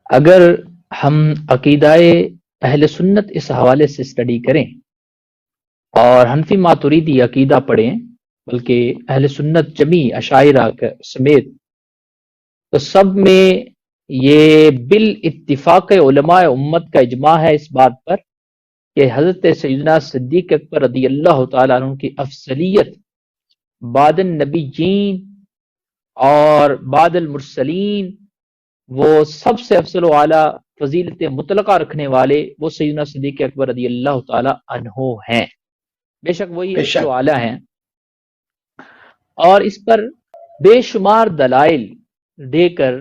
اگر ہم عقیدہ اہل سنت اس حوالے سے اسٹڈی کریں اور حنفی ماتریدی عقیدہ پڑھیں، بلکہ اہل سنت جمی اشاعرہ سمیت، تو سب میں یہ بالاتفاق علماء امت کا اجماع ہے اس بات پر کہ حضرت سیدنا صدیق اکبر رضی اللہ تعالیٰ عنہ کی افضلیت بعد النبیین اور بعد المرسلین، وہ سب سے افضل و اعلیٰ فضیلت مطلقہ رکھنے والے وہ سیدنا صدیق اکبر رضی اللہ تعالیٰ عنہ ہیں، بے شک وہی افضل و اعلیٰ ہیں۔ اور اس پر بے شمار دلائل دے کر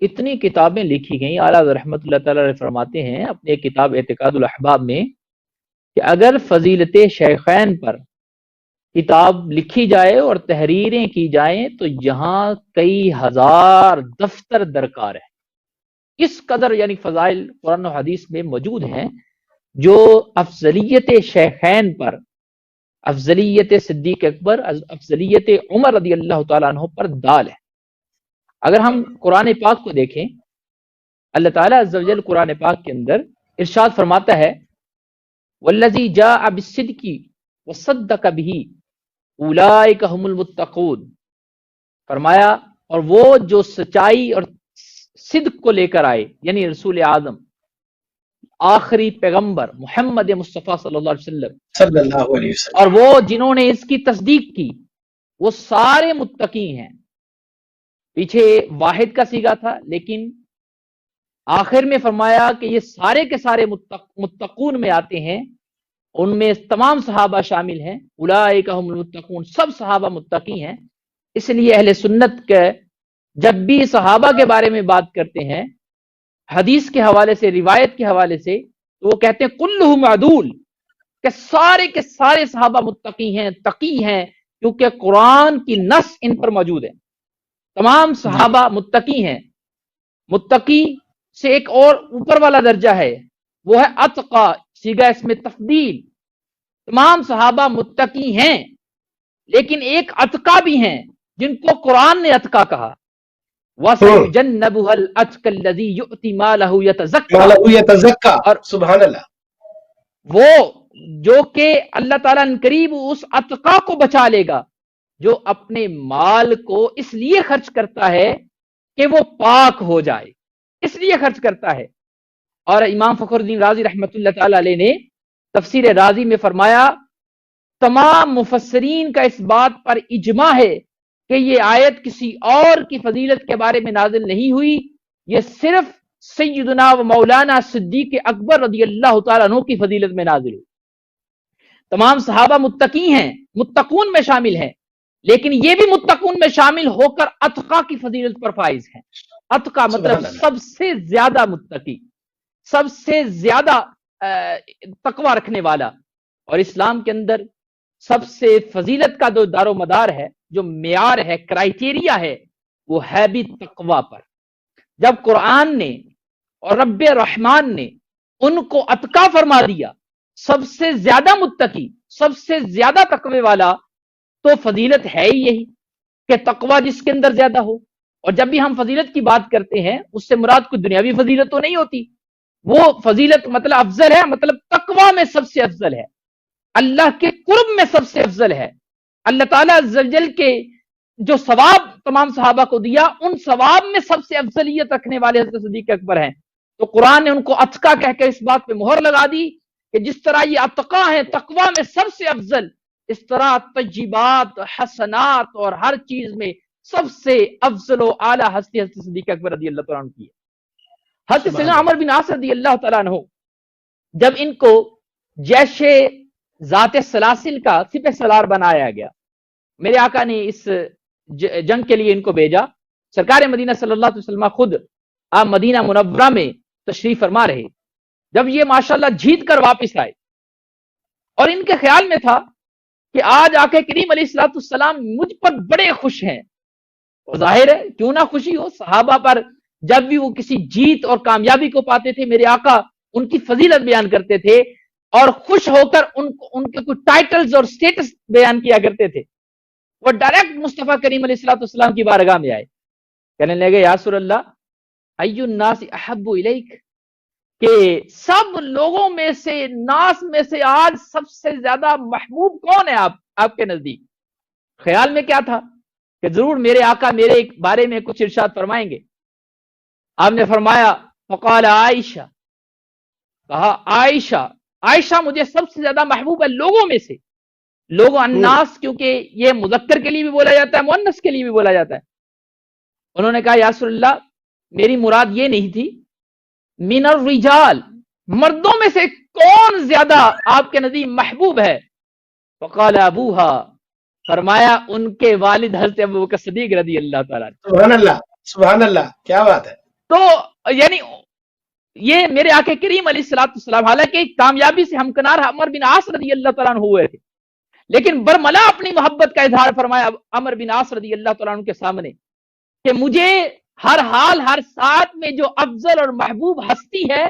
اتنی کتابیں لکھی گئیں۔ اعلیٰ رحمۃ اللہ تعالیٰ علیہ فرماتے ہیں اپنے کتاب اعتقاد الاحباب میں کہ اگر فضیلت شیخین پر کتاب لکھی جائے اور تحریریں کی جائیں تو یہاں کئی ہزار دفتر درکار ہیں۔ اس قدر یعنی فضائل قرآن و حدیث میں موجود ہیں جو افضلیت شیخین پر، افضلیت صدیق اکبر، افضلیت عمر رضی اللہ تعالیٰ عنہ پر دال ہے۔ اگر ہم قرآن پاک کو دیکھیں، اللہ تعالیٰ عز و جل قرآن پاک کے اندر ارشاد فرماتا ہے والذی جاء بالصدق وصدق به اولئک هم المتقون، فرمایا اور وہ جو سچائی اور صدق کو لے کر آئے، یعنی رسول اعظم آخری پیغمبر محمد مصطفیٰ صلی اللہ علیہ وسلم، اور وہ جنہوں نے اس کی تصدیق کی وہ سارے متقی ہیں۔ پیچھے واحد کا صیغہ تھا لیکن آخر میں فرمایا کہ یہ سارے کے سارے متقون میں آتے ہیں، ان میں تمام صحابہ شامل ہیں، اولئک هم المتقون، سب صحابہ متقی ہیں۔ اس لیے اہل سنت کے جب بھی صحابہ کے بارے میں بات کرتے ہیں حدیث کے حوالے سے، روایت کے حوالے سے، تو وہ کہتے ہیں کلہم عدول، کہ سارے کے سارے صحابہ متقی ہیں، تقی ہیں، کیونکہ قرآن کی نص ان پر موجود ہے۔ تمام صحابہ متقی ہیں۔ متقی سے ایک اور اوپر والا درجہ ہے، وہ ہے اتقا، صیغہ اس میں تفضیل۔ تمام صحابہ متقی ہیں لیکن ایک اتقا بھی ہیں جن کو قرآن نے اتقا کہا، وَسَيُجَنَّبُهَا الْأَتْقَى الَّذِي يُؤْتِي مَالَهُ يَتَزَكَّى، اور سبحان اللہ، وہ جو کہ اللہ تعالیٰ ان قریب اس اتقا کو بچا لے گا جو اپنے مال کو اس لیے خرچ کرتا ہے کہ وہ پاک ہو جائے، اس لیے خرچ کرتا ہے۔ اور امام فخر الدین رازی رحمۃ اللہ تعالی علیہ نے تفسیر رازی میں فرمایا تمام مفسرین کا اس بات پر اجماع ہے کہ یہ آیت کسی اور کی فضیلت کے بارے میں نازل نہیں ہوئی، یہ صرف سیدنا و مولانا صدیق اکبر رضی اللہ تعالیٰ عنہ کی فضیلت میں نازل ہوئی۔ تمام صحابہ متقی ہیں، متقون میں شامل ہیں، لیکن یہ بھی متقون میں شامل ہو کر اتقا کی فضیلت پر فائز ہیں۔ اتقا مطلب سب سے زیادہ متقی، سب سے زیادہ تقوی رکھنے والا۔ اور اسلام کے اندر سب سے فضیلت کا جو دار و مدار ہے، جو معیار ہے، کرائیٹیریا ہے، وہ ہے بھی تقوی پر۔ جب قرآن نے اور رب رحمان نے ان کو اتقا فرما دیا، سب سے زیادہ متقی، سب سے زیادہ تقوی والا، تو فضیلت ہے ہی یہی کہ تقوی جس کے اندر زیادہ ہو۔ اور جب بھی ہم فضیلت کی بات کرتے ہیں اس سے مراد کوئی دنیاوی فضیلت تو نہیں ہوتی، وہ فضیلت مطلب افضل ہے، مطلب تقوی میں سب سے افضل ہے، اللہ کے قرب میں سب سے افضل ہے۔ اللہ تعالیٰ عز و جل کے جو ثواب تمام صحابہ کو دیا، ان ثواب میں سب سے افضلیت رکھنے والے حضرت صدیق اکبر ہیں۔ تو قرآن نے ان کو اتقا کہہ کر اس بات پہ مہر لگا دی کہ جس طرح یہ اتقا ہے تقوی میں سب سے افضل، اس طرح طیبات، حسنات اور ہر چیز میں سب سے افضل و اعلیٰ ہستی حضرت صدیق اکبر رضی اللہ تعالیٰ عنہ کی ہے۔ حضرت سیدنا عمر بن عاص رضی اللہ تعالیٰ عنہ جب ان کو جیش ذات سلاسل کا سپہ سالار بنایا گیا، میرے آقا نے اس جنگ کے لیے ان کو بھیجا۔ سرکار مدینہ صلی اللہ علیہ وسلم خود آپ مدینہ منورہ میں تشریف فرما رہے، جب یہ ماشاءاللہ جیت کر واپس آئے اور ان کے خیال میں تھا کہ آج آقا کریم علیہ السلام مجھ پر بڑے خوش ہیں، اور ظاہر ہے کیوں نہ خوشی ہو، صحابہ پر جب بھی وہ کسی جیت اور کامیابی کو پاتے تھے میرے آقا ان کی فضیلت بیان کرتے تھے اور خوش ہو کر ان کے کچھ ٹائٹلز اور سٹیٹس بیان کیا کرتے تھے۔ وہ ڈائریکٹ مصطفیٰ کریم علیہ السلام کی بارگاہ میں آئے، کہنے لگے یا رسول اللہ ای الناس احب الیک، کہ سب لوگوں میں سے، ناس میں سے آج سب سے زیادہ محبوب کون ہے آپ کے نزدیک؟ خیال میں کیا تھا کہ ضرور میرے آقا میرے بارے میں کچھ ارشاد فرمائیں گے. آپ نے فرمایا فقال عائشہ، کہا عائشہ، عائشہ مجھے سب سے زیادہ محبوب ہے لوگوں میں سے. لوگوں الناس کیونکہ یہ مذکر کے لیے بھی بولا جاتا ہے، مؤنث کے لیے بھی بولا جاتا ہے. انہوں نے کہا یا رسول اللہ میری مراد یہ نہیں تھی، من الرجال، مردوں میں سے کون زیادہ آپ کے نزدیک محبوب ہے؟ فقال ابوہا، فرمایا ان کے والد حضرت ابوبکر صدیق رضی اللہ تعالیٰ. سبحان اللہ، سبحان اللہ، کیا بات ہے. تو یعنی یہ میرے آقا کریم علیہ الصلوۃ والسلام حالانکہ کامیابی سے ہمکنار عمر بن عاص رضی اللہ تعالیٰ عنہ ہوئے تھے، لیکن برملا اپنی محبت کا اظہار فرمایا عمر بن عاص رضی اللہ تعالیٰ عنہ کے سامنے کہ مجھے ہر حال ہر ساتھ میں جو افضل اور محبوب ہستی ہے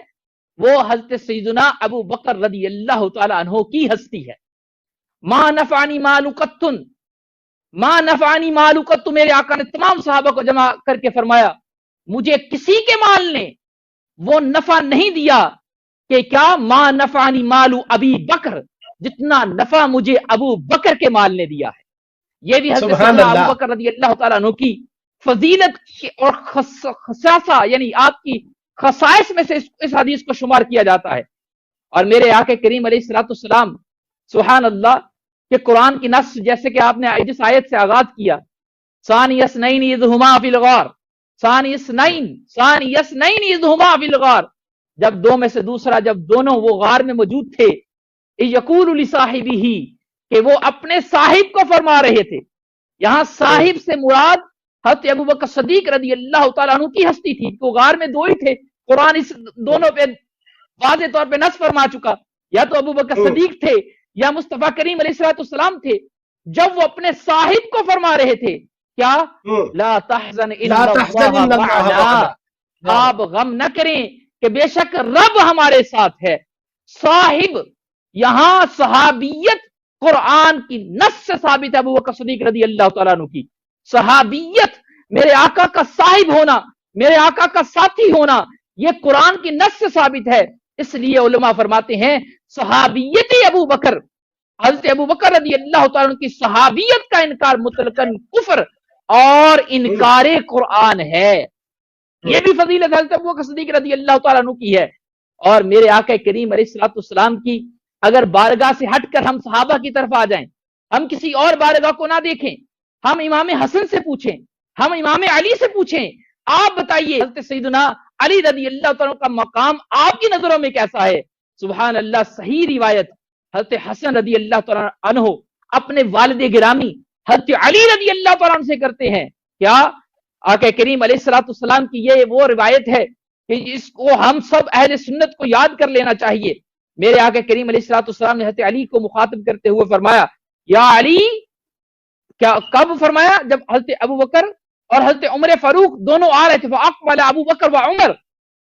وہ حضرت سیدنا ابو بکر رضی اللہ تعالیٰ عنہ کی ہستی ہے. ما نفعنی مال قط، ما نفعنی مال قط، میرے آقا نے تمام صحابہ کو جمع کر کے فرمایا مجھے کسی کے مال نے وہ نفع نہیں دیا کہ کیا ما نفعنی مال ابی بکر، جتنا نفع مجھے ابو بکر کے مال نے دیا ہے. یہ بھی حضرت سیدنا ابو بکر رضی اللہ تعالیٰ عنہ کی فضیلت اور خصاصہ یعنی آپ کی خصائص میں سے اس حدیث کو شمار کیا جاتا ہے. اور میرے آقا کریم علیہ الصلوۃ والسلام سبحان اللہ کہ قرآن کی نص جیسے کہ آپ نے جس آیت سے آغاز کیا، ثانی اثنین اذ ہما فی الغار، ثانی اثنین اذ ہما فی الغار، جب دو میں سے دوسرا جب دونوں وہ غار میں موجود تھے، یقول لصاحبہ، کہ وہ اپنے صاحب کو فرما رہے تھے. یہاں صاحب سے مراد حضرت ابوبکر صدیق رضی اللہ تعالیٰ عنہ کی ہستی تھی. تو غار میں دو ہی تھے، قرآن اس دونوں پہ واضح طور پہ نص فرما چکا، یا تو ابوبکر صدیق تھے یا مصطفیٰ کریم علیہ الصلوۃ والسلام تھے. جب وہ اپنے صاحب کو فرما رہے تھے کیا لا تحزن ان اللہ معنا، آپ غم نہ کریں کہ بے شک رب ہمارے ساتھ ہے. صاحب یہاں صحابیت قرآن کی نص سے ثابت ہے. ابوبکر صدیق رضی اللہ تعالیٰ عنہ کی صحابیت، میرے آقا کا صاحب ہونا، میرے آقا کا ساتھی ہونا، یہ قرآن کی نص سے ثابت ہے. اس لیے علماء فرماتے ہیں صحابیت ابو بکر، حضرت ابو بکر رضی اللہ تعالیٰ عنہ کی صحابیت کا انکار مطلقاً کفر اور انکار قرآن ہے. یہ بھی فضیلت حضرت ابو بکر صدیق رضی اللہ تعالیٰ عنہ کی ہے. اور میرے آقا کریم علیہ الصلوۃ والسلام کی اگر بارگاہ سے ہٹ کر ہم صحابہ کی طرف آ جائیں، ہم کسی اور بارگاہ کو نہ دیکھیں، ہم امام حسن سے پوچھیں، ہم امام علی سے پوچھیں، آپ بتائیے حضرت سیدنا علی رضی اللہ تعالیٰ کا مقام آپ کی نظروں میں کیسا ہے؟ سبحان اللہ. صحیح روایت حضرت حسن رضی اللہ تعالیٰ عنہ اپنے والد گرامی حضرت علی رضی اللہ تعالیٰ عنہ سے کرتے ہیں. کیا آقا کریم علیہ الصلوۃ والسلام کی یہ وہ روایت ہے کہ اس کو ہم سب اہل سنت کو یاد کر لینا چاہیے. میرے آقا کریم علیہ الصلوۃ والسلام نے حضرت علی کو مخاطب کرتے ہوئے فرمایا یا علی، کیا کب فرمایا؟ جب حضرت ابو بکر اور حضرت عمر فاروق دونوں آ رہے تھے، فاقبل ابو بکر و عمر،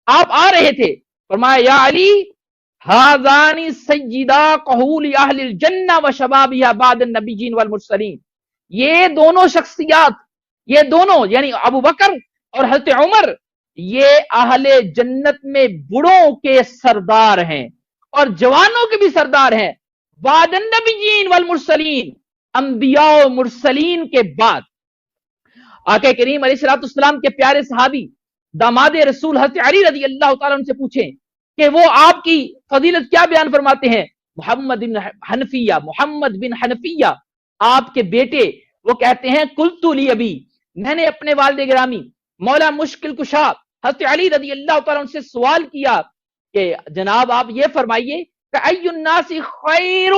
آپ آ رہے تھے، فرمایا یا علی ہذان سیدا قحول اہل الجنہ و شبابها بعد النبیین والمرسلین، یہ دونوں شخصیات، یہ دونوں یعنی ابو بکر اور حضرت عمر، یہ اہل جنت میں بڑوں کے سردار ہیں اور جوانوں کے بھی سردار ہیں، بعد النبیین والمرسلین، انبیاء و مرسلین کے بعد. آقا کریم علیہ الصلوۃ والسلام کے پیارے صحابی داماد رسول حضرت علی رضی اللہ تعالیٰ عنہ سے پوچھیں کہ وہ آپ کی فضیلت کیا بیان فرماتے ہیں. محمد بن حنفیہ آپ کے بیٹے، وہ کہتے ہیں قلت لی ابی، میں نے اپنے والد گرامی مولا مشکل کشا حضرت علی رضی اللہ تعالیٰ عنہ سے سوال کیا کہ جناب آپ یہ فرمائیے کہ ای الناس خیر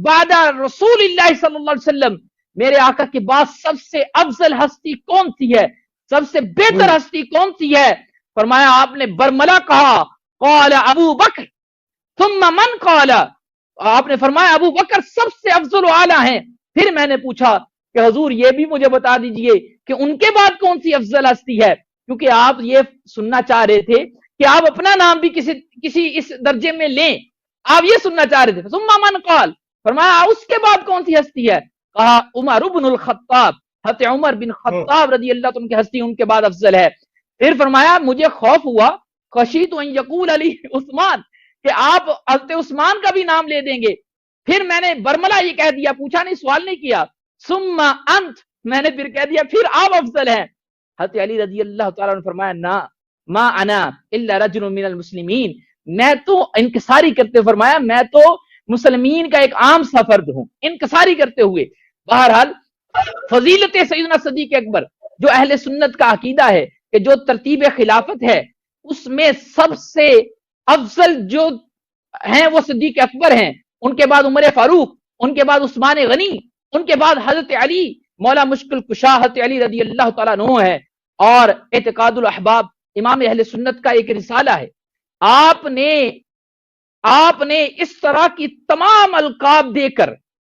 بعد رسول اللہ صلی اللہ علیہ وسلم، میرے آقا کے بعد سب سے افضل ہستی کون سی ہے، سب سے بہتر ہستی کون سی ہے؟ فرمایا آپ نے برملا کہا قال ابو بکر ثم من قال، آپ نے فرمایا ابو بکر سب سے افضل و اعلیٰ ہیں. پھر میں نے پوچھا کہ حضور یہ بھی مجھے بتا دیجئے کہ ان کے بعد کون سی افضل ہستی ہے، کیونکہ آپ یہ سننا چاہ رہے تھے کہ آپ اپنا نام بھی کسی اس درجے میں لیں، آپ یہ سننا چاہ رہے تھے. ثم من قال، فرمایا اس کے بعد کون سی ہستی ہے؟ کہا عمر بن الخطاب، حضرت عمر بن خطاب رضی اللہ عنہ کی ہستی ان کے بعد افضل ہے. پھر فرمایا مجھے خوف ہوا خشیت ان یقول علی عثمان کہ آپ حضرت عثمان کا بھی نام لے دیں گے. پھر میں نے برملا یہ کہہ دیا, پوچھا نہیں, سوال نہیں کیا. ثم انت, میں نے پھر کہہ دیا پھر آپ افضل ہیں. حضرت علی رضی اللہ تعالیٰ نے فرمایا نا ما انا الا رجل من المسلمین, میں تو انکساری کرتے, فرمایا میں تو مسلمین کا ایک عام سا فرد ہوں, انکساری کرتے ہوئے. بہرحال فضیلت سیدنا صدیق اکبر جو اہل سنت کا عقیدہ ہے کہ جو ترتیب خلافت ہے اس میں سب سے افضل جو ہیں وہ صدیق اکبر ہیں, ان کے بعد عمر فاروق, ان کے بعد عثمان غنی, ان کے بعد حضرت علی مولا مشکل کشا حضرت علی رضی اللہ تعالیٰ عنہ ہے. اور اعتقاد الاحباب امام اہل سنت کا ایک رسالہ ہے. آپ نے اس طرح کی تمام القاب دے کر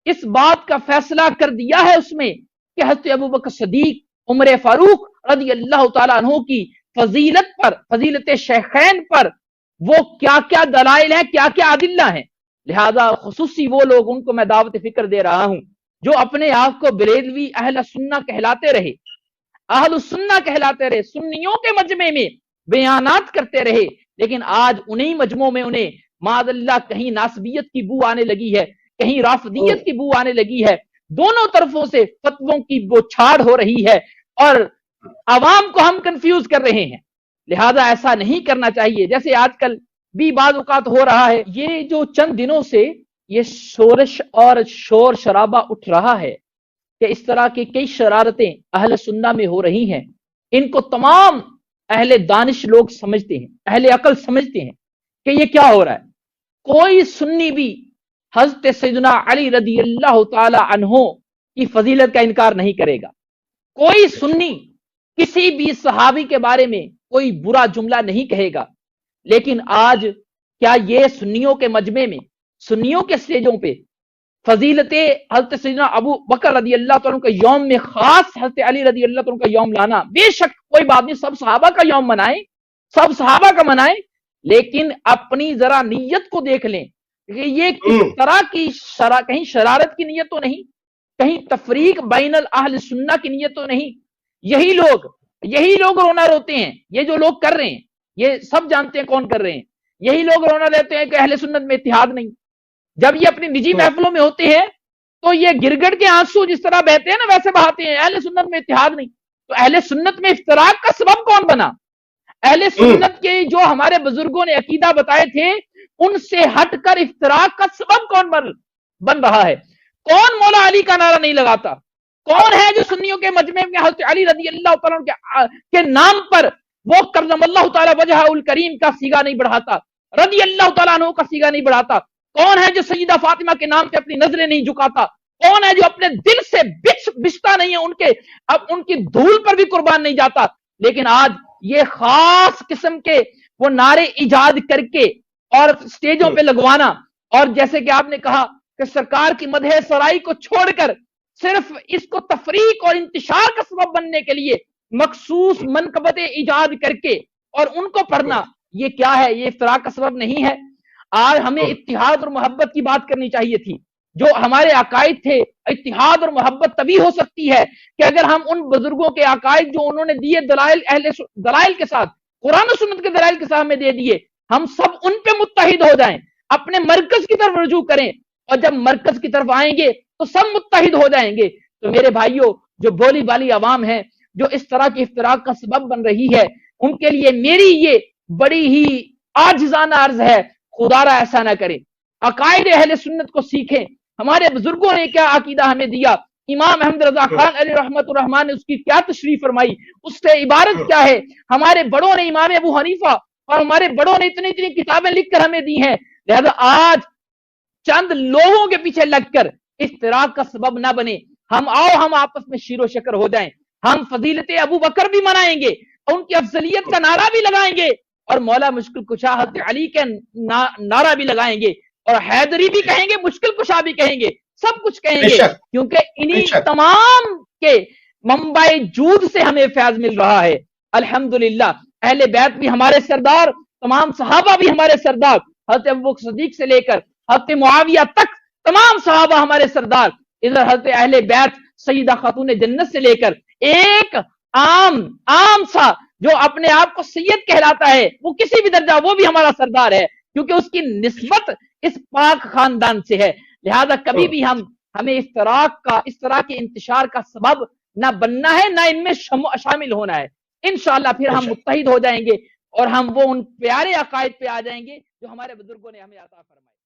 اس بات کا فیصلہ کر دیا ہے اس میں کہ حضرت ابوبکر صدیق, عمر فاروق رضی اللہ تعالیٰ عنہ کی فضیلت پر, فضیلت شیخین پر وہ کیا کیا دلائل ہیں, کیا کیا ادلہ ہیں. لہذا خصوصی وہ لوگ, ان کو میں دعوت فکر دے رہا ہوں جو اپنے آپ کو بریلوی اہل سنہ کہلاتے رہے, اہل سنہ کہلاتے رہے, سنیوں کے مجمع میں بیانات کرتے رہے, لیکن آج انہی مجموعوں میں انہیں معاذ اللہ کہیں ناسبیت کی بو آنے لگی ہے, کہیں رافضیت کی بو آنے لگی ہے. دونوں طرفوں سے فتووں کی بوچھاڑ ہو رہی ہے اور عوام کو ہم کنفیوز کر رہے ہیں. لہذا ایسا نہیں کرنا چاہیے جیسے آج کل بھی بعض اوقات ہو رہا ہے. یہ جو چند دنوں سے یہ شورش اور شور شرابہ اٹھ رہا ہے کہ اس طرح کی کئی شرارتیں اہل سنہ میں ہو رہی ہیں, ان کو تمام اہل دانش لوگ سمجھتے ہیں, اہل عقل سمجھتے ہیں کہ یہ کیا ہو رہا ہے. کوئی سنی بھی حضرت سیدنا علی رضی اللہ تعالی عنہ کی فضیلت کا انکار نہیں کرے گا. کوئی سنی کسی بھی صحابی کے بارے میں کوئی برا جملہ نہیں کہے گا. لیکن آج کیا یہ سنیوں کے مجمع میں, سنیوں کے سٹیجوں پہ فضیلت حضرت سیدنا ابو بکر رضی اللہ تعالیٰ کا یوم میں خاص حضرت علی رضی اللہ تعالیٰ کا یوم لانا, بے شک کوئی بات نہیں, سب صحابہ کا یوم منائیں, سب صحابہ کا منائیں, لیکن اپنی ذرا نیت کو دیکھ لیں کہ یہ کس طرح کی کہیں شرارت کی نیت تو نہیں, کہیں تفریق بین الاہل سنہ کی نیت تو نہیں. یہی لوگ رونا روتے ہیں, یہ جو لوگ کر رہے ہیں یہ سب جانتے ہیں کون کر رہے ہیں. یہی لوگ رونا لیتے ہیں کہ اہل سنت میں اتحاد نہیں. جب یہ اپنی نجی محفلوں میں ہوتے ہیں تو یہ گرگڑ کے آنسو جس طرح بہتے ہیں نا ویسے بہاتے ہیں, اہل سنت میں اتحاد نہیں. تو اہل سنت میں افتراق کا سبب کون بنا؟ اہل سنت کے جو ہمارے بزرگوں نے عقیدہ بتائے تھے ان سے ہٹ کر افتراق کا سبب کون بن رہا ہے؟ کون مولا علی کا نعرہ نہیں لگاتا؟ کون ہے جو سنیوں کے مجمع میں حضرت علی رضی اللہ تعالیٰ کے نام پر وہ کرم اللہ تعالیٰ وجہ الکریم کا سیگا نہیں بڑھاتا, رضی اللہ تعالیٰ عنہ کا سیگا نہیں بڑھاتا؟ کون ہے جو سیدہ فاطمہ کے نام پہ اپنی نظریں نہیں جھکاتا؟ کون ہے جو اپنے دل سے بچتا نہیں ہے, ان کی دھول پر بھی قربان نہیں جاتا؟ لیکن آج یہ خاص قسم کے وہ نعرے ایجاد کر کے اور سٹیجوں پہ لگوانا, اور جیسے کہ آپ نے کہا کہ سرکار کی مدح سرائی کو چھوڑ کر صرف اس کو تفریق اور انتشار کا سبب بننے کے لیے مخصوص منقبتیں ایجاد کر کے اور ان کو پڑھنا, یہ کیا ہے؟ یہ افتراق کا سبب نہیں ہے. آج ہمیں اتحاد اور محبت کی بات کرنی چاہیے تھی. جو ہمارے عقائد تھے, اتحاد اور محبت تبھی ہو سکتی ہے کہ اگر ہم ان بزرگوں کے عقائد جو انہوں نے دیے دلائل کے ساتھ, قرآن و سنت کے دلائل کے ساتھ ہمیں دے دیے, ہم سب ان پہ متحد ہو جائیں, اپنے مرکز کی طرف رجوع کریں, اور جب مرکز کی طرف آئیں گے تو سب متحد ہو جائیں گے. تو میرے بھائیوں, جو بولی بالی عوام ہے جو اس طرح کی افتراق کا سبب بن رہی ہے, ان کے لیے میری یہ بڑی ہی عاجزانہ عرض ہے, خدا را ایسا نہ کریں. عقائد اہل سنت کو سیکھیں. ہمارے بزرگوں نے کیا عقیدہ ہمیں دیا, امام احمد رضا خان علیہ رحمت الرحمان نے اس کی کیا تشریح فرمائی, اس سے عبارت کیا ہے. ہمارے بڑوں نے, امام ابو حنیفہ اور ہمارے بڑوں نے اتنی کتابیں لکھ کر ہمیں دی ہیں. لہذا آج چند لوگوں کے پیچھے لگ کر افتراق کا سبب نہ بنے. ہم آپس میں شیر و شکر ہو جائیں. ہم فضیلت ابو بکر بھی منائیں گے, ان کی افضلیت کا نعرہ بھی لگائیں گے, اور مولا مشکل کشا حضرت علی کے نعرہ بھی لگائیں گے, اور حیدری بھی کہیں گے, مشکل کشا بھی کہیں گے, سب کچھ کہیں گے, کیونکہ انہی تمام کے منبع جود سے ہمیں فیض مل رہا ہے. الحمدللہ اہل بیت بھی ہمارے سردار, تمام صحابہ بھی ہمارے سردار, حضرت ابوبکر صدیق سے لے کر حضرت معاویہ تک تمام صحابہ ہمارے سردار. ادھر حضرت اہل بیت سیدہ خاتون جنت سے لے کر ایک عام سا جو اپنے آپ کو سید کہلاتا ہے وہ کسی بھی درجہ وہ بھی ہمارا سردار ہے، کیونکہ اس کی نسبت اس پاک خاندان سے ہے. لہذا کبھی بھی ہمیں اس طرح کے انتشار کا سبب نہ بننا ہے، نہ ان میں شامل ہونا ہے. انشاءاللہ پھر ہم متحد ہو جائیں گے اور ہم وہ ان پیارے عقائد پہ آ جائیں گے جو ہمارے بزرگوں نے ہمیں عطا فرمائے.